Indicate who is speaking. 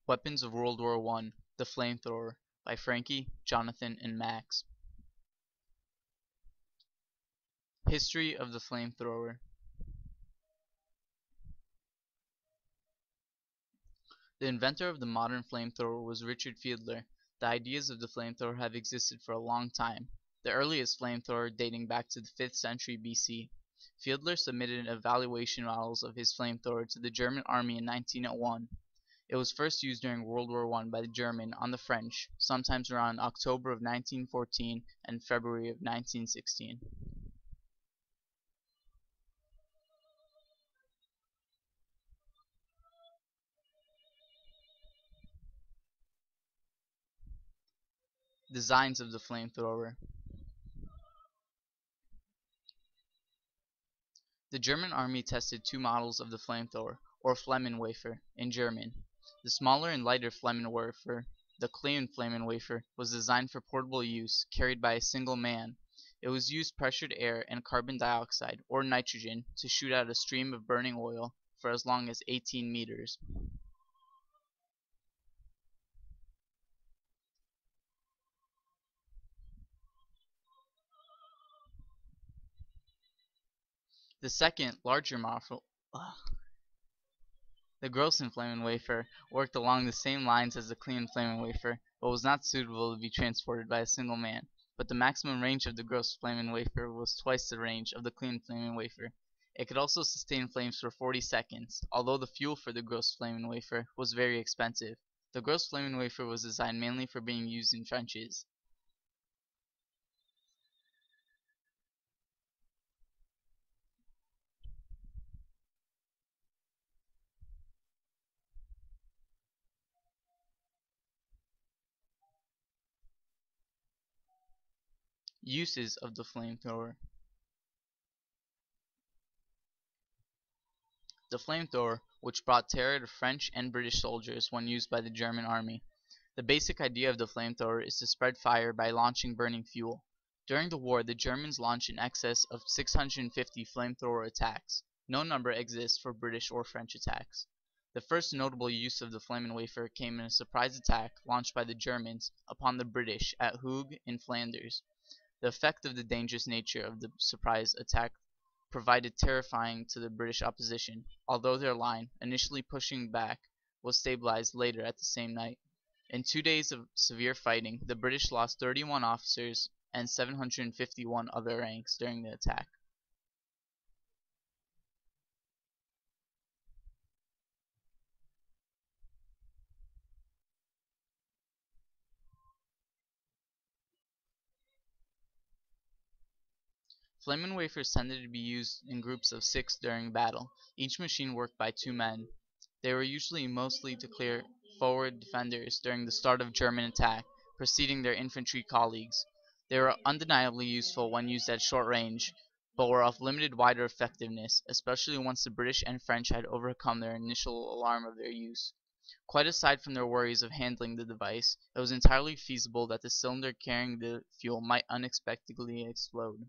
Speaker 1: Weapons of World War I, The Flamethrower, by Franki, Johnathan, and Max. History of the Flamethrower. The inventor of the modern flamethrower was Richard Fiedler. The ideas of the flamethrower have existed for a long time, the earliest flamethrower dating back to the 5th century BC. Fiedler submitted evaluation models of his flamethrower to the German army in 1901. It was first used during World War I by the German on the French, sometimes around October of 1914 and February of 1916. Designs of the flamethrower. The German army tested two models of the flamethrower, or Flammenwerfer, in German. The smaller and lighter Flammenwerfer, the Klein Flammenwerfer, was designed for portable use, carried by a single man. It was used pressured air and carbon dioxide, or nitrogen, to shoot out a stream of burning oil for as long as 18 meters. The second, larger model, the Großen Flammenwerfer, worked along the same lines as the Klein Flammenwerfer, but was not suitable to be transported by a single man. But the maximum range of the Gross Flammenwerfer was twice the range of the Klein Flammenwerfer. It could also sustain flames for 40 seconds, although the fuel for the Gross Flammenwerfer was very expensive. The Gross Flammenwerfer was designed mainly for being used in trenches. Uses of the flamethrower. The flamethrower, which brought terror to French and British soldiers when used by the German army. The basic idea of the flamethrower is to spread fire by launching burning fuel. During the war, the Germans launched in excess of 650 flamethrower attacks. No number exists for British or French attacks. The first notable use of the Flammenwerfer came in a surprise attack launched by the Germans upon the British at Hooge in Flanders. The effect of the dangerous nature of the surprise attack proved terrifying to the British opposition, although their line, initially pushing back, was stabilized later at the same night. In 2 days of severe fighting, the British lost 31 officers and 751 other ranks during the attack. Flammenwerfers tended to be used in groups of 6 during battle. Each machine worked by 2 men. They were usually mostly to clear forward defenders during the start of German attack, preceding their infantry colleagues. They were undeniably useful when used at short range, but were of limited wider effectiveness, especially once the British and French had overcome their initial alarm of their use. Quite aside from their worries of handling the device, it was entirely feasible that the cylinder carrying the fuel might unexpectedly explode.